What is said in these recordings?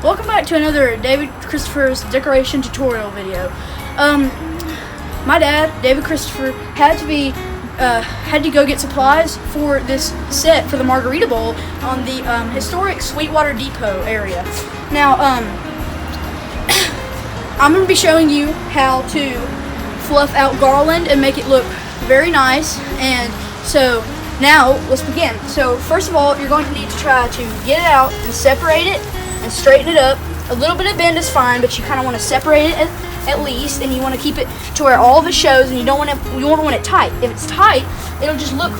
Welcome back to another David Christopher's decoration tutorial video. My dad, David Christopher, had to go get supplies for this set for the Margarita Bowl on the historic Sweetwater Depot area. Now, I'm going to be showing you how to fluff out Garland and make it look very nice. And so now let's begin. So first of all, you're going to need to try to get it out and separate it and straighten it up. A little bit of bend is fine, but you kind of want to separate it at least, and you want to keep it to where all of it shows, and you don't want it tight. If it's tight, it'll just look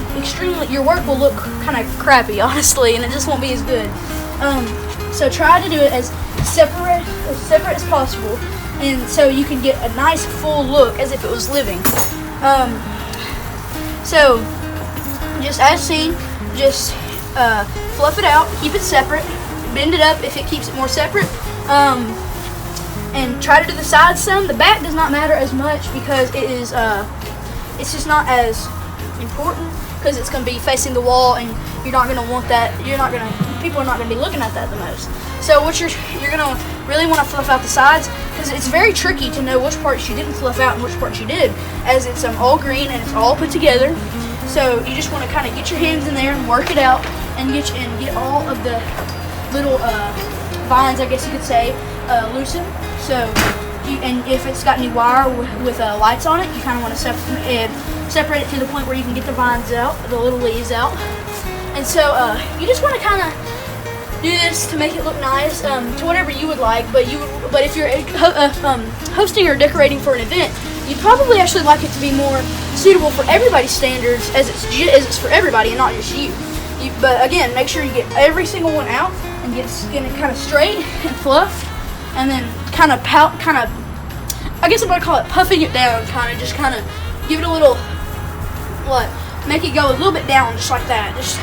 your work will look kind of crappy, honestly, and it just won't be as good. So try to do it as separate as possible, and so you can get a nice full look as if it was living. So just as seen, just fluff it out, keep it separate, bend it up if it keeps it more separate, and try to do the sides some. The back does not matter as much because it is it's just not as important because it's going to be facing the wall, and you're not going to want that. People are not going to be looking at that the most. So what you're going to really want to fluff out the sides, because it's very tricky to know which parts you didn't fluff out and which parts you did, as it's all green and it's all put together. So you just want to kind of get your hands in there and work it out and get all of the little vines, I guess you could say, loosened. So, and if it's got any wire with lights on it, you kind of want to separate it to the point where you can get the vines out, the little leaves out. And so you just want to kind of do this to make it look nice, to whatever you would like. But if you're hosting or decorating for an event, you'd probably actually like it to be more suitable for everybody's standards, as it's for everybody and not just you. But again, make sure you get every single one out and get it kind of straight and fluffed, and then kind of I guess I'm gonna call it puffing it down, just kind of give it a little, make it go a little bit down, just like that. Just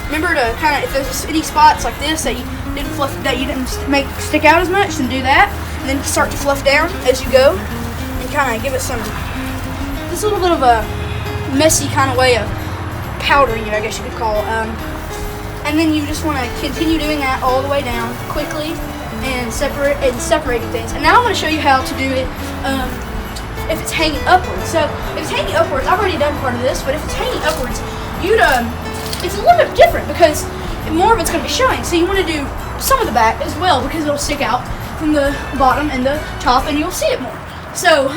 remember to kind of, if there's any spots like this that you didn't fluff, that you didn't make stick out as much, then do that, and then start to fluff down as you go, and kind of give it this little bit of a messy kind of way of powdering it, I guess you could call it. And then you just want to continue doing that all the way down quickly and separating things. And now I'm going to show you how to do it if it's hanging upwards. So if it's hanging upwards, I've already done part of this, but if it's hanging upwards, it's a little bit different because more of it's going to be showing. So you want to do some of the back as well, because it'll stick out from the bottom and the top, and you'll see it more. So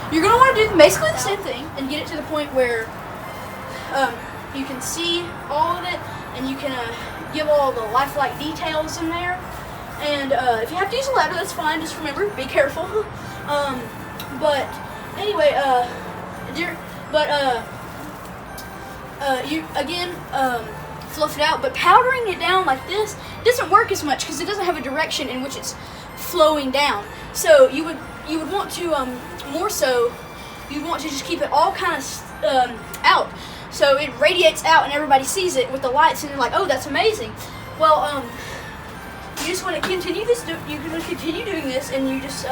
you're going to want to do basically the same thing and get it to the point where you can see all of it, and you can give all the lifelike details in there. And if you have to use a ladder, that's fine. Just remember, be careful. But anyway, you again fluff it out. But powdering it down like this doesn't work as much because it doesn't have a direction in which it's flowing down. So you would want to you'd want to just keep it all kind of out. So it radiates out and everybody sees it with the lights, and they're like, oh, that's amazing. Well, you just want to continue this. You're going to continue doing this, and you just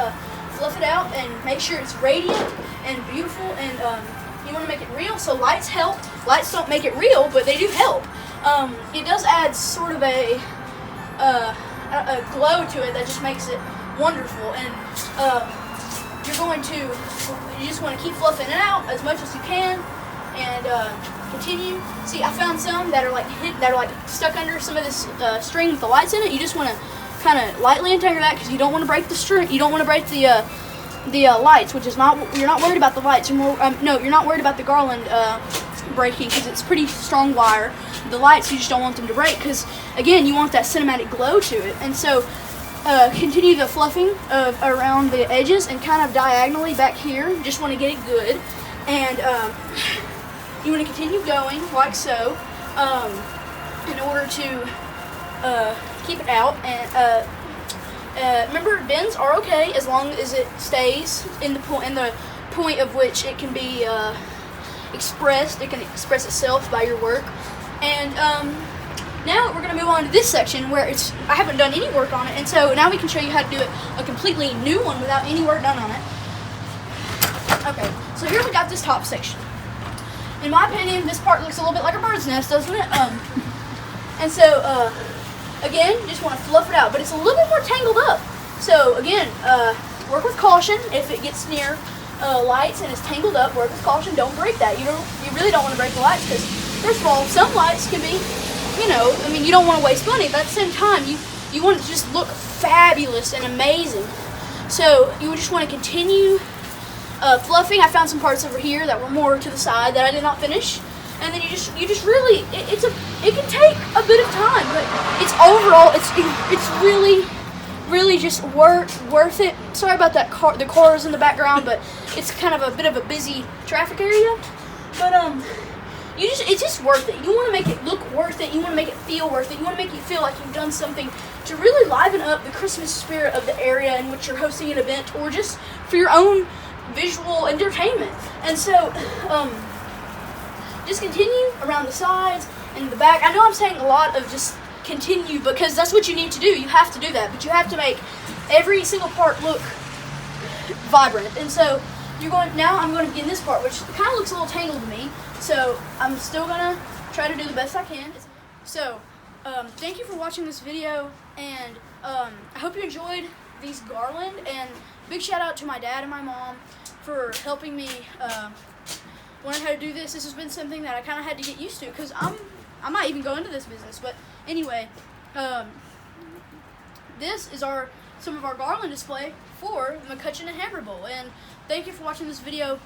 fluff it out and make sure it's radiant and beautiful. And you want to make it real. So lights help. Lights don't make it real, but they do help. It does add sort of a glow to it that just makes it wonderful. And you just want to keep fluffing it out as much as you can. And continue. See, I found some that are stuck under some of this string with the lights in it. You just want to kind of lightly untangle that because you don't want to break the string. You don't want to break the lights, which is you're not worried about the lights. You're not worried about the Garland breaking because it's pretty strong wire. The lights, you just don't want them to break because, again, you want that cinematic glow to it. And so continue the fluffing around the edges and kind of diagonally back here. You just want to get it good. And you want to continue going like so in order to keep it out. And remember, bends are okay as long as it stays in the point of which it can be expressed. It can express itself by your work. And now we're going to move on to this section where I haven't done any work on it, and so now we can show you how to do a completely new one without any work done on it. Okay, so here we got this top section. In my opinion, this part looks a little bit like a bird's nest, doesn't it? And so again, just want to fluff it out, but it's a little bit more tangled up. So again, work with caution. If it gets near lights and it's tangled up, work with caution. Don't break that. You really don't want to break the lights because, first of all, some lights can be, I mean, you don't want to waste money, but at the same time, you want it to just look fabulous and amazing. So you just want to continue fluffing. I found some parts over here that were more to the side that I did not finish, and then you just really, it can take a bit of time, but it's overall it's really just worth it. Sorry about that the cars in the background, but it's kind of a bit of a busy traffic area. But it's just worth it. You want to make it look worth it. You want to make it feel worth it. You want to make it feel like you've done something to really liven up the Christmas spirit of the area in which you're hosting an event, or just for your own visual entertainment. And so, just continue around the sides and the back. I know I'm saying a lot of just continue because that's what you need to do. You have to do that, but you have to make every single part look vibrant. And so I'm going to begin this part, which kind of looks a little tangled to me. So I'm still going to try to do the best I can. So thank you for watching this video, and I hope you enjoyed these garland, and big shout out to my dad and my mom for helping me learn how to do this. This has been something that I kind of had to get used to because I might even go into this business. But anyway, this is some of our garland display for the McCutcheon and Hammer Bowl, and thank you for watching this video.